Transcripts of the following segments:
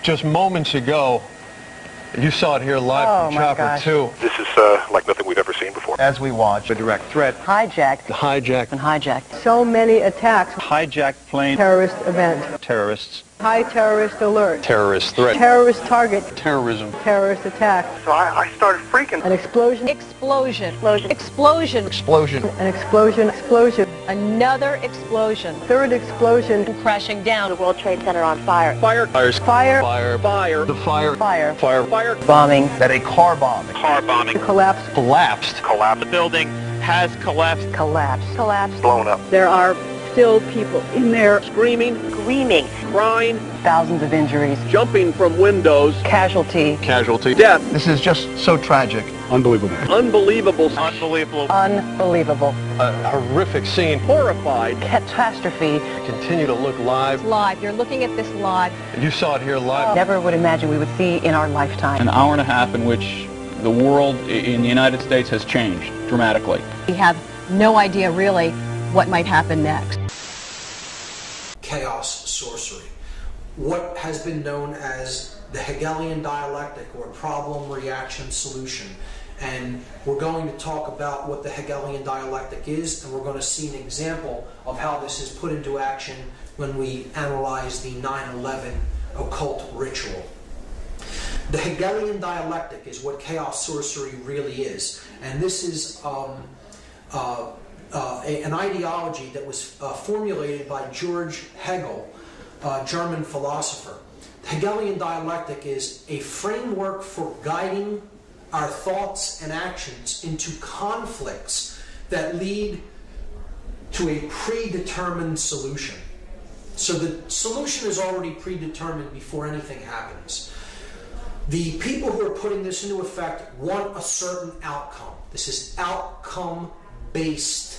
Just moments ago, you saw it here live from Chopper 2. This is like nothing we've ever seen before. As we watch, a direct threat. Hijacked. Hijacked. And hijacked. So many attacks. Hijacked plane. Terrorist event. Terrorists. High terrorist alert. Terrorist threat. Terrorist target. Terrorism. Terrorist attack. So I started freaking. An explosion. Explosion. Explosion. Explosion. An explosion. Explosion. Another explosion. Third explosion. Crashing down. The World Trade Center on fire. Fire. Fires. Fire. Fire. Fire. The fire. Fire. Fire. Fire. Bombing. That a car bomb. Car bombing. Collapse. Collapsed. Collapse. The building has collapsed. Collapse. Collapse. Blown up. There are still people in there. Screaming, Screaming. crying, Thousands of injuries. jumping from windows, Casualty. Casualty. death, This is just so tragic. unbelievable, Unbelievable. Unbelievable. A horrific scene. horrified. Catastrophe. Continue to look live. Live. You're looking at this live. You saw it here live. Never would imagine we would see in our lifetime. An hour and a half in which the world in the United States has changed dramatically. We have no idea really what might happen next. Chaos sorcery, what has been known as the Hegelian dialectic, or problem, reaction, solution. And we're going to talk about what the Hegelian dialectic is, and we're going to see an example of how this is put into action when we analyze the 9/11 occult ritual. The Hegelian dialectic is what chaos sorcery really is, and this is an ideology that was formulated by George Hegel, a German philosopher. The Hegelian dialectic is a framework for guiding our thoughts and actions into conflicts that lead to a predetermined solution. So the solution is already predetermined before anything happens. The people who are putting this into effect want a certain outcome. This is outcome-based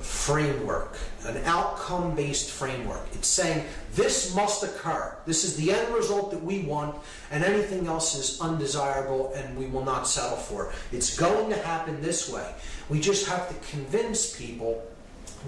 framework, an outcome-based framework. It's saying this must occur. This is the end result that we want, and anything else is undesirable and we will not settle for. It's going to happen this way. We just have to convince people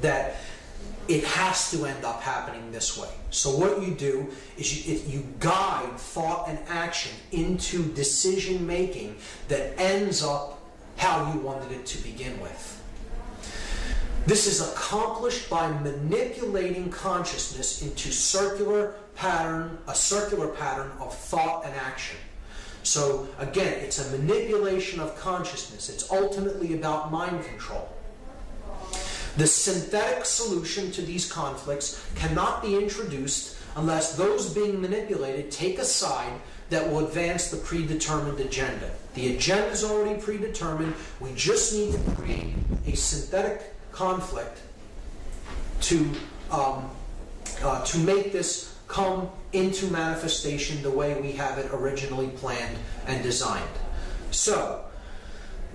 that it has to end up happening this way. So what you do is you guide thought and action into decision making that ends up how you wanted it to begin with. This is accomplished by manipulating consciousness into a circular pattern of thought and action. So again, it's a manipulation of consciousness. It's ultimately about mind control. The synthetic solution to these conflicts cannot be introduced unless those being manipulated take a side that will advance the predetermined agenda. The agenda is already predetermined. We just need to create a synthetic conflict to make this come into manifestation the way we have it originally planned and designed. So,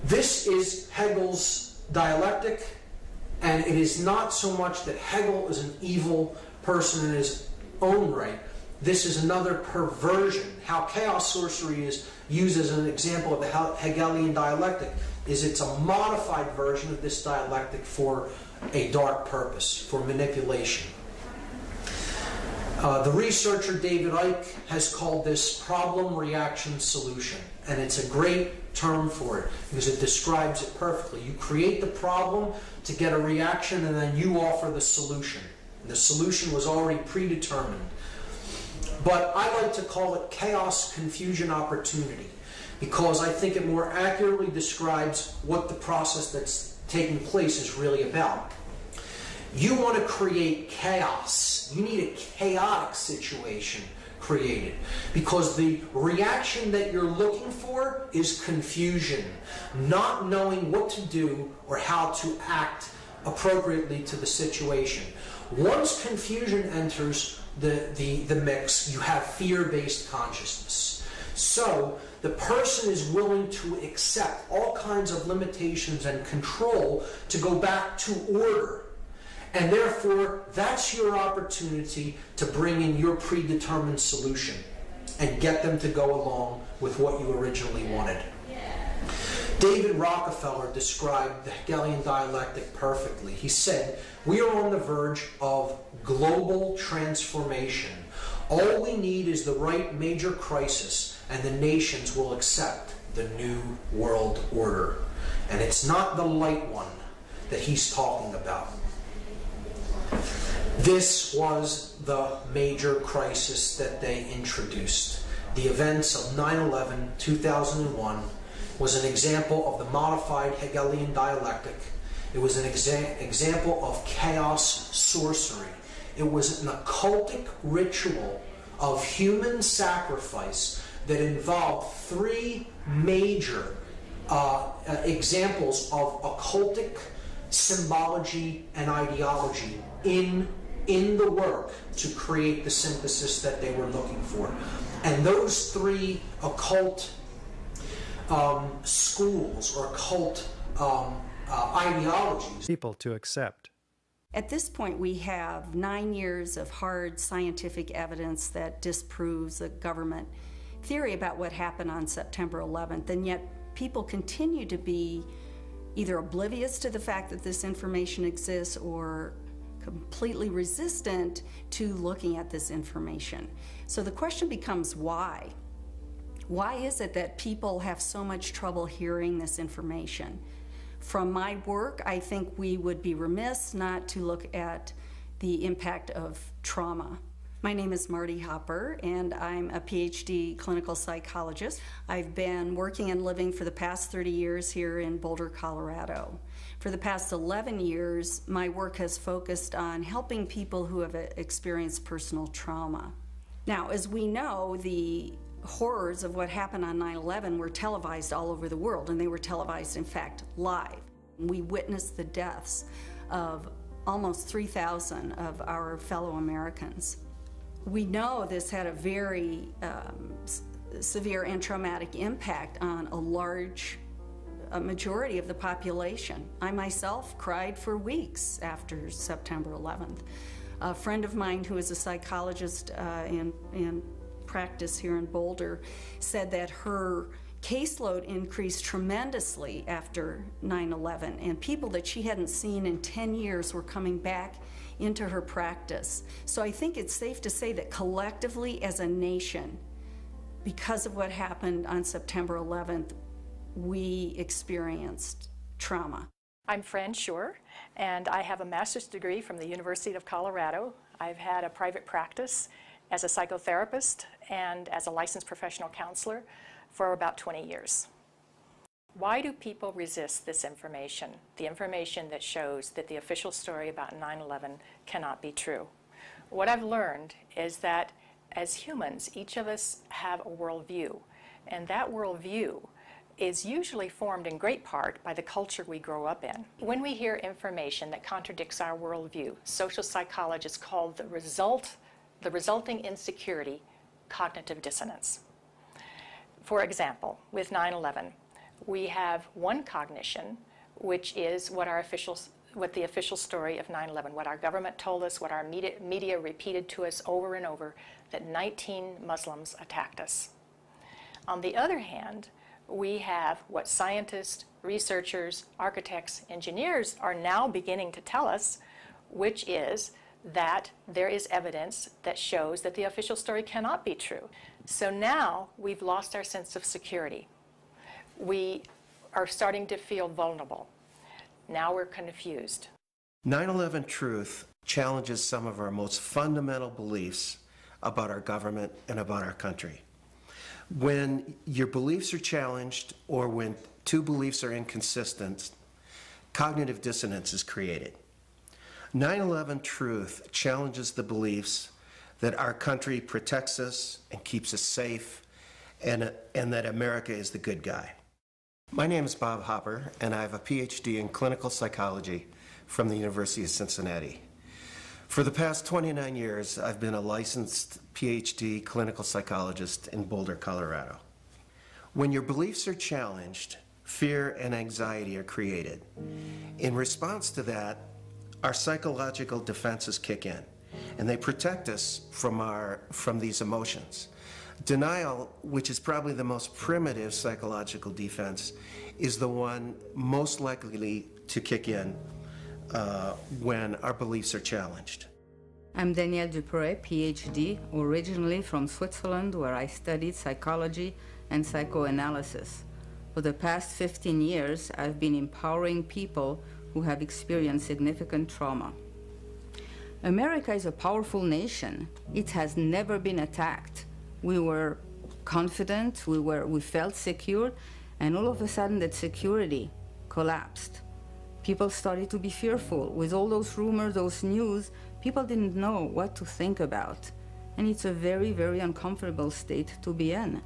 this is Hegel's dialectic, and it is not so much that Hegel is an evil person in his own right. This is another perversion. How chaos sorcery is used as an example of the Hegelian dialectic is it's a modified version of this dialectic for a dark purpose, for manipulation. The researcher David Icke has called this problem, reaction, solution. And it's a great term for it because it describes it perfectly. You create the problem to get a reaction, and then you offer the solution. And the solution was already predetermined. But I like to call it chaos, confusion, opportunity, because I think it more accurately describes what the process that's taking place is really about. You want to create chaos. You need a chaotic situation created, because the reaction that you're looking for is confusion, not knowing what to do or how to act appropriately to the situation. Once confusion enters the mix, you have fear-based consciousness. So the person is willing to accept all kinds of limitations and control to go back to order. And therefore, that's your opportunity to bring in your predetermined solution and get them to go along with what you originally wanted. David Rockefeller described the Hegelian dialectic perfectly. He said, "We are on the verge of global transformation. All we need is the right major crisis, and the nations will accept the new world order. And it's not the light one that he's talking about. This was the major crisis that they introduced. The events of 9/11/2001 was an example of the modified Hegelian dialectic. It was an example of chaos sorcery. It was an occultic ritual of human sacrifice that involved three major examples of occultic symbology and ideology in the work to create the synthesis that they were looking for. And those three occult schools or occult ideologies. People to accept. At this point, we have 9 years of hard scientific evidence that disproves the government theory about what happened on September 11th, and yet people continue to be either oblivious to the fact that this information exists or completely resistant to looking at this information. So the question becomes why? Why is it that people have so much trouble hearing this information? From my work, I think we would be remiss not to look at the impact of trauma. My name is Marty Hopper, and I'm a PhD clinical psychologist. I've been working and living for the past 30 years here in Boulder, Colorado. For the past 11 years, my work has focused on helping people who have experienced personal trauma. Now, as we know, the horrors of what happened on 9/11 were televised all over the world, and they were televised, in fact, live. We witnessed the deaths of almost 3,000 of our fellow Americans. We know this had a very severe and traumatic impact on a majority of the population. I myself cried for weeks after September 11th. A friend of mine who is a psychologist in practice here in Boulder said that her caseload increased tremendously after 9/11, and people that she hadn't seen in 10 years were coming back into her practice. So I think it's safe to say that collectively as a nation, because of what happened on September 11th, we experienced trauma. I'm Fran Schur, and I have a master's degree from the University of Colorado. I've had a private practice as a psychotherapist and as a licensed professional counselor for about 20 years. Why do people resist this information? The information that shows that the official story about 9/11 cannot be true. What I've learned is that as humans, each of us have a worldview, and that worldview is usually formed in great part by the culture we grow up in. When we hear information that contradicts our worldview, social psychologists call the resulting insecurity cognitive dissonance. For example, with 9/11, we have one cognition, which is what the official story of 9/11, what our government told us, what our media repeated to us over and over, that 19 Muslims attacked us. On the other hand, we have what scientists, researchers, architects, engineers are now beginning to tell us, which is that there is evidence that shows that the official story cannot be true. So now we've lost our sense of security. We are starting to feel vulnerable. Now we're confused. 9/11 challenges some of our most fundamental beliefs about our government and about our country. When your beliefs are challenged or when two beliefs are inconsistent, cognitive dissonance is created. 9/11 challenges the beliefs that our country protects us and keeps us safe and that America is the good guy. My name is Bob Hopper, and I have a PhD in clinical psychology from the University of Cincinnati. For the past 29 years, I've been a licensed PhD clinical psychologist in Boulder, Colorado. When your beliefs are challenged, fear and anxiety are created. In response to that, our psychological defenses kick in, and they protect us from these emotions. Denial, which is probably the most primitive psychological defense, is the one most likely to kick in when our beliefs are challenged. I'm Danielle Dupré, PhD, originally from Switzerland, where I studied psychology and psychoanalysis. For the past 15 years, I've been empowering people who have experienced significant trauma. America is a powerful nation. It has never been attacked. We were confident, we felt secure, and all of a sudden that security collapsed. People started to be fearful. With all those rumors, those news, people didn't know what to think about. And it's a very, very uncomfortable state to be in.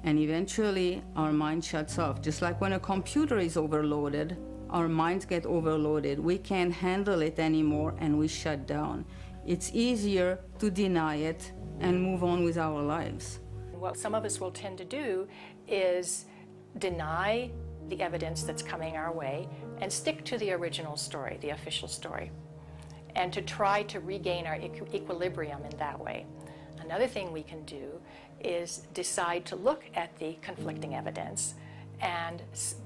And eventually, our mind shuts off. Just like when a computer is overloaded, our minds get overloaded. We can't handle it anymore, and we shut down. It's easier to deny it and move on with our lives. What some of us will tend to do is deny the evidence that's coming our way and stick to the original story, the official story, and to try to regain our equilibrium in that way. Another thing we can do is decide to look at the conflicting evidence and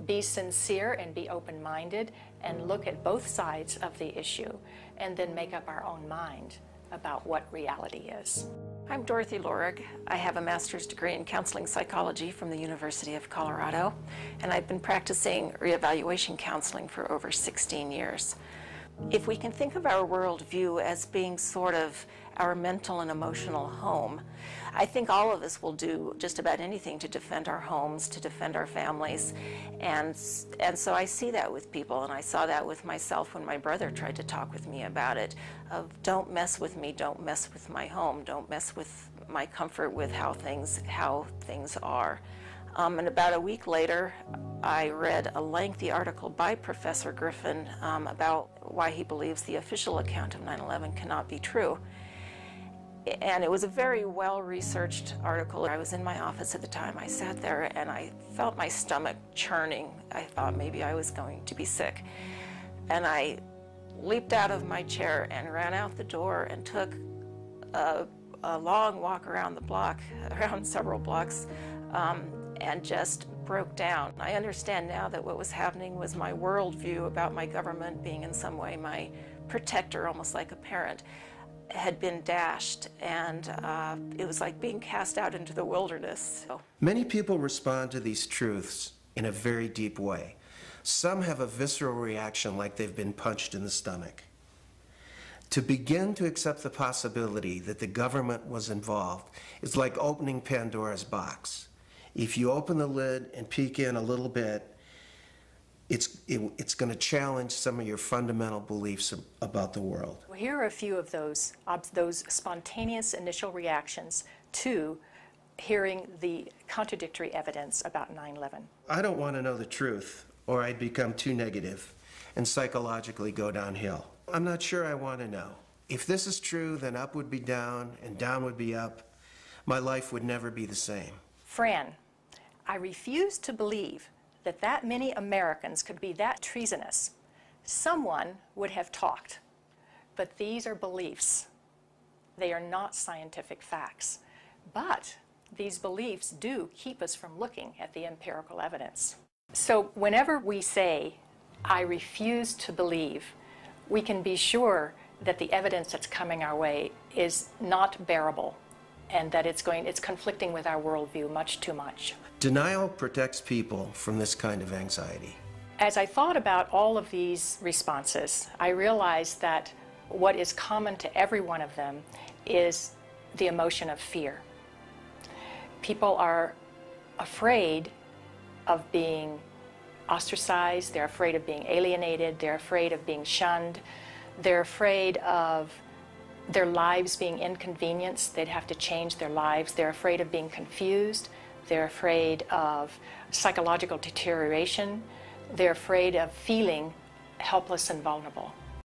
be sincere and be open-minded and look at both sides of the issue and then make up our own mind about what reality is. I'm Dorothy Lorick. I have a master's degree in counseling psychology from the University of Colorado, and I've been practicing reevaluation counseling for over 16 years. If we can think of our worldview as being sort of our mental and emotional home, I think all of us will do just about anything to defend our homes, to defend our families, and so I see that with people, and I saw that with myself when my brother tried to talk with me about it, of don't mess with me, don't mess with my home, don't mess with my comfort with how things are. And about a week later, I read a lengthy article by Professor Griffin about why he believes the official account of 9/11 cannot be true. And it was a very well-researched article. I was in my office at the time. I sat there and I felt my stomach churning. I thought maybe I was going to be sick. And I leaped out of my chair and ran out the door and took a long walk around the block, around several blocks, and just broke down. I understand now that what was happening was my worldview about my government being in some way my protector, almost like a parent, had been dashed, and it was like being cast out into the wilderness. Many people respond to these truths in a very deep way. Some have a visceral reaction like they've been punched in the stomach. To begin to accept the possibility that the government was involved is like opening Pandora's box. If you open the lid and peek in a little bit, it's going to challenge some of your fundamental beliefs about the world. Well, here are a few of those spontaneous initial reactions to hearing the contradictory evidence about 9/11. I don't want to know the truth, or I'd become too negative and psychologically go downhill. I'm not sure I want to know. If this is true, then up would be down and down would be up. My life would never be the same. Fran, I refuse to believe that many Americans could be that treasonous. Someone would have talked, but these are beliefs. They are not scientific facts, but these beliefs do keep us from looking at the empirical evidence. So whenever we say, I refuse to believe, we can be sure that the evidence that's coming our way is not bearable and that it's conflicting with our worldview much too much. Denial protects people from this kind of anxiety. As I thought about all of these responses, I realized that what is common to every one of them is the emotion of fear. People are afraid of being ostracized, they're afraid of being alienated, they're afraid of being shunned, they're afraid of their lives being inconvenienced, they'd have to change their lives, they're afraid of being confused, they're afraid of psychological deterioration, they're afraid of feeling helpless and vulnerable.